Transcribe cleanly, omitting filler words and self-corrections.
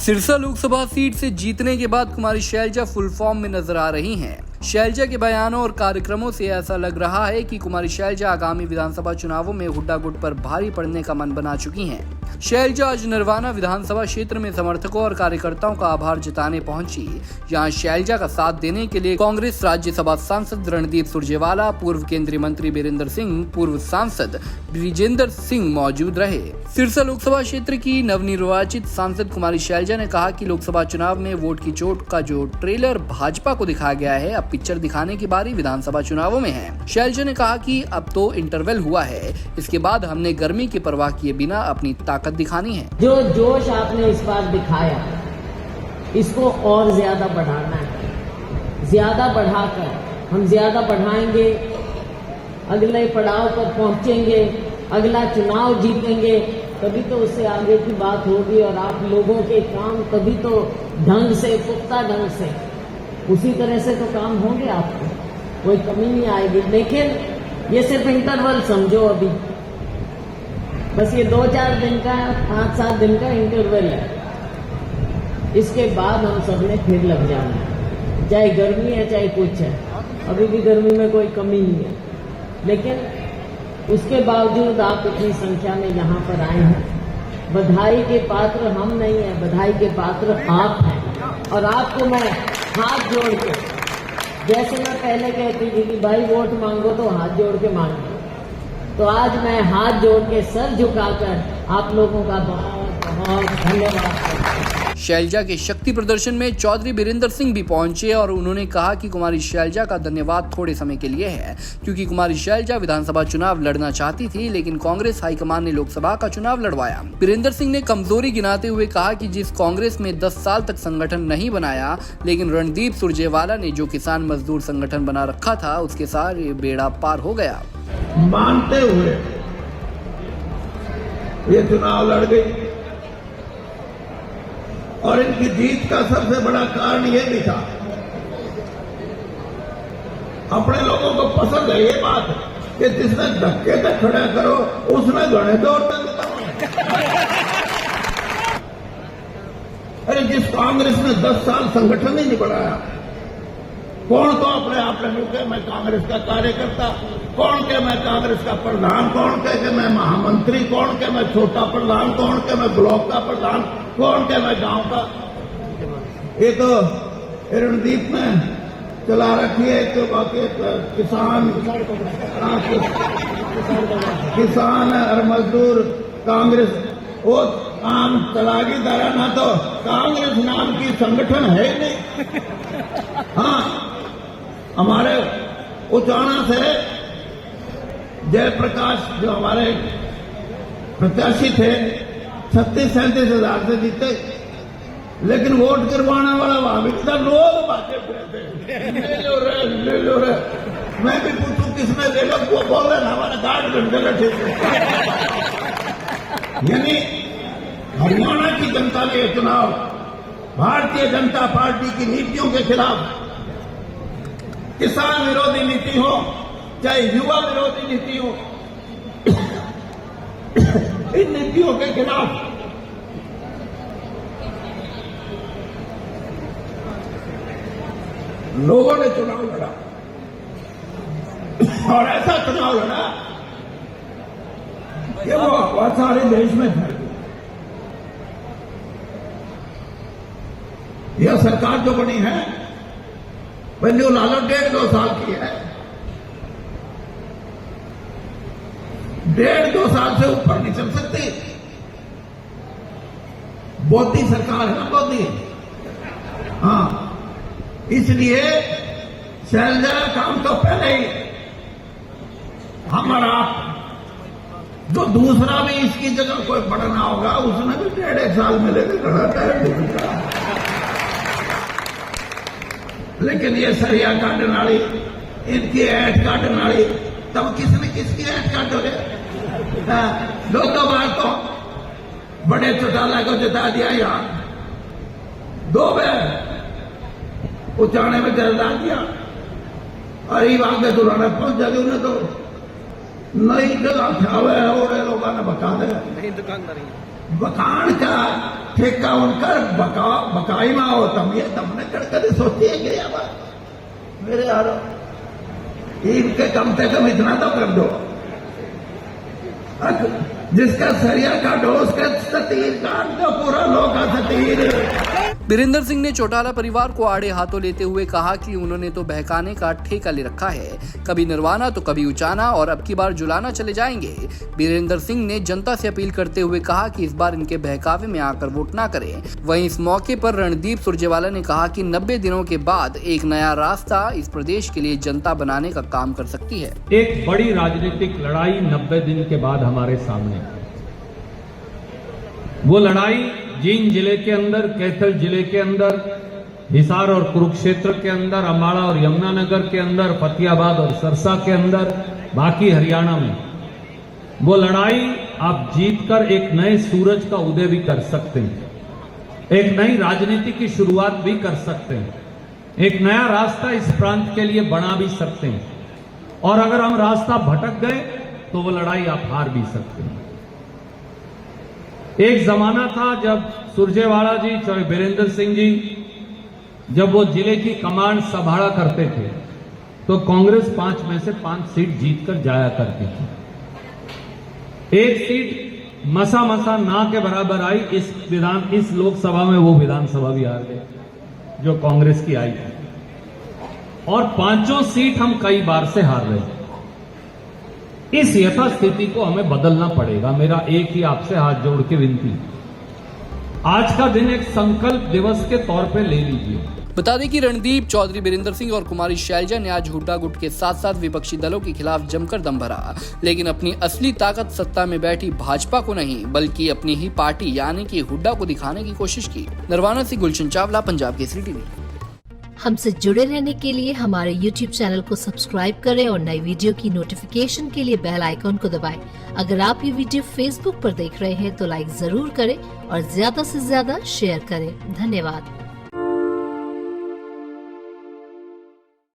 Sirsa Lok Sabha seat से जीतने के बाद कुमारी शैलजा फुल फॉर्म में नजर आ रही हैं। शैलजा के बयानों और कार्यक्रमों से ऐसा लग रहा है कि कुमारी शैलजा आगामी विधानसभा चुनावों में हुड्डा गुट पर भारी पड़ने का मन बना चुकी हैं। शैलजा आज नरवाना विधानसभा क्षेत्र में समर्थकों और कार्यकर्ताओं का आभार जताने पहुंची। यहां शैलजा का साथ देने के लिए कांग्रेस राज्यसभा सांसद रणदीप सुरजेवाला, पूर्व केंद्रीय मंत्री बीरेंद्र सिंह, पूर्व सांसद ब्रिजेंद्र सिंह मौजूद रहे। सिरसा लोकसभा क्षेत्र की नवनिर्वाचित सांसद कुमारी शैलजा ने कहा कि लोकसभा चुनाव में वोट की चोट का जो ट्रेलर भाजपा को दिखाया गया है, अब पिक्चर दिखाने की बारी विधानसभा चुनावों में है। शैलजा ने कहा कि अब तो इंटरवल हुआ है, इसके बाद हमने गर्मी की परवाह किए बिना अपनी ताकत दिखानी है। जो जोश आपने इस बार दिखाया, इसको और ज्यादा बढ़ाना है। ज्यादा बढ़ाकर हम ज्यादा बढ़ाएंगे, अगले पड़ाव पर पहुंचेंगे, अगला चुनाव जीतेंगे, तभी तो उससे आगे की बात होगी और आप लोगों के काम तभी तो ढंग से, पुख्ता ढंग से, उसी तरह से तो काम होंगे, आपको कोई कमी नहीं आएगी। लेकिन ये सिर्फ इंटरवल समझो, अभी बस ये 2-4 दिन का, 5-7 दिन का इंटरवल है। इसके बाद हम सबने फिर लग जाना है, चाहे गर्मी है चाहे कुछ है। अभी भी गर्मी में कोई कमी नहीं है, लेकिन उसके बावजूद आप इतनी संख्या में यहाँ पर आए हैं। बधाई के पात्र हम नहीं है, बधाई के पात्र आप हैं। और आपको मैं हाथ जोड़ के, जैसे मैं पहले कहती थी कि भाई वोट मांगो तो हाथ जोड़ के मांगो, तो आज मैं हाथ जोड़ के सर झुकाकर आप लोगों का बहुत बहुत धन्यवाद। शैलजा के शक्ति प्रदर्शन में चौधरी बीरेंद्र सिंह भी पहुंचे और उन्होंने कहा कि कुमारी शैलजा का धन्यवाद थोड़े समय के लिए है, क्योंकि कुमारी शैलजा विधानसभा चुनाव लड़ना चाहती थी, लेकिन कांग्रेस हाईकमान ने लोकसभा का चुनाव लड़वाया। बीरेंद्र सिंह ने कमजोरी गिनाते हुए कहा कि जिस कांग्रेस में 10 साल तक संगठन नहीं बनाया, लेकिन रणदीप सुरजेवाला ने जो किसान मजदूर संगठन बना रखा था, उसके साथ ये बेड़ा पार हो गया। मानते हुए ये चुनाव लड़ गई और इनकी जीत का सबसे बड़ा कारण ये भी था, अपने लोगों को पसंद है ये बात कि जिसने धक्के से खड़ा करो उसने गणे दो। अरे जिस कांग्रेस ने 10 साल संगठन ही नहीं बनाया, कौन तो अपने आप में के मैं कांग्रेस का कार्यकर्ता, कौन के मैं कांग्रेस का प्रधान, कौन के मैं महामंत्री, कौन के मैं छोटा प्रधान, कौन के मैं ब्लॉक का प्रधान, कौन के मैं गांव का। ये तो रणदीप ने चला रखी है। तो बाकी किसान और मजदूर कांग्रेस वो काम चलागी दरा, ना तो कांग्रेस नाम की संगठन है ही नहीं। हाँ, हमारे उचाना से जयप्रकाश जो हमारे प्रत्याशी थे 36-37 हजार से जीते, लेकिन वोट करवाने वाला वहां भी था, लोग बातें थे, ले लो रे। मैं भी पूछूं किसने ले लो, वो बोल रहे हमारे 8 घंटे बैठे थे। यानी हरियाणा की जनता के चुनाव भारतीय जनता पार्टी की नीतियों के खिलाफ, किसान विरोधी नीति हो चाहे युवा विरोधी नीति हो, इन नीतियों के खिलाफ लोगों ने चुनाव लड़ा और ऐसा चुनाव लड़ा कि वो बहुत सारे देश में फैल गई। यह सरकार जो बनी है वह जो लालच 1.5-2 साल की है, 1.5-2 साल से ऊपर नहीं चल सकती। मोदी सरकार है ना, मोदी। हाँ, इसलिए शैलजा काम तो पहले ही हमारा जो दूसरा भी इसकी जगह कोई बढ़ना होगा, उसने भी 1.5 साल में लेकर खड़ा। लेकिन ये सरिया काटने वाली, इनकी ऐठ काटने वाली, तब किसने किसकी ऐठ काटोगे? 2 बार तो बड़े चौटाला को जिता दिया, यहाँ 2 बार उचाने में जलदा दिया और ये आगे दुराना पहुंच जाएगी। उन्हें तो नई जगह खावे है, और लोगों ने बता दे दुकानदारी बखान का ठेका उनका बकाई में हो तम ये तमने कड़कड़ी सोची है कि मेरे यारो इनके कम से कम इतना तो कर दो। जिसका सरिया काटो उसका सतीर काट दो, पूरा लोग का सतीर। बीरेंद्र सिंह ने चौटाला परिवार को आड़े हाथों लेते हुए कहा कि उन्होंने तो बहकाने का ठेका ले रखा है, कभी निर्वाणा तो कभी उचाना और अब की बार जुलाना चले जाएंगे। बीरेंद्र सिंह ने जनता से अपील करते हुए कहा कि इस बार इनके बहकावे में आकर वोट ना करें। वहीं इस मौके पर रणदीप सुरजेवाला ने कहा कि 90 दिनों के बाद एक नया रास्ता इस प्रदेश के लिए जनता बनाने का काम कर सकती है। एक बड़ी राजनीतिक लड़ाई 90 दिन के बाद हमारे सामने। वो लड़ाई जींद जिले के अंदर, कैथल जिले के अंदर, हिसार और कुरुक्षेत्र के अंदर, अम्बाड़ा और यमुनानगर के अंदर, फतेहाबाद और सरसा के अंदर, बाकी हरियाणा में, वो लड़ाई आप जीतकर एक नए सूरज का उदय भी कर सकते हैं, एक नई राजनीति की शुरुआत भी कर सकते हैं, एक नया रास्ता इस प्रांत के लिए बना भी सकते हैं। और अगर हम रास्ता भटक गए तो वो लड़ाई आप हार भी सकते हैं। एक जमाना था जब सुरजेवाला जी, चाहे बीरेंद्र सिंह जी, जब वो जिले की कमांड संभाला करते थे तो कांग्रेस 5 में से 5 सीट जीतकर जाया करती थी। एक सीट मसा ना के बराबर आई। इस लोकसभा में वो विधानसभा भी हार गए जो कांग्रेस की आई थी, और 5 सीट हम कई बार से हार रहे हैं। इस यथास्थिति को हमें बदलना पड़ेगा। मेरा एक ही आपसे हाथ जोड़ के विनती, आज का दिन एक संकल्प दिवस के तौर पे ले लीजिए। बता दें कि रणदीप चौधरी, बीरेंद्र सिंह और कुमारी शैलजा ने आज हुड्डा गुट के साथ साथ विपक्षी दलों के खिलाफ जमकर दम भरा, लेकिन अपनी असली ताकत सत्ता में बैठी भाजपा को नहीं बल्कि अपनी ही पार्टी यानी कि हुड्डा को दिखाने की कोशिश की। निर्वाणा से गुलशन चावला, पंजाब केसरी टीवी। हमसे जुड़े रहने के लिए हमारे YouTube चैनल को सब्सक्राइब करें और नई वीडियो की नोटिफिकेशन के लिए बेल आइकॉन को दबाएं। अगर आप ये वीडियो Facebook पर देख रहे हैं तो लाइक जरूर करें और ज्यादा से ज्यादा शेयर करें। धन्यवाद।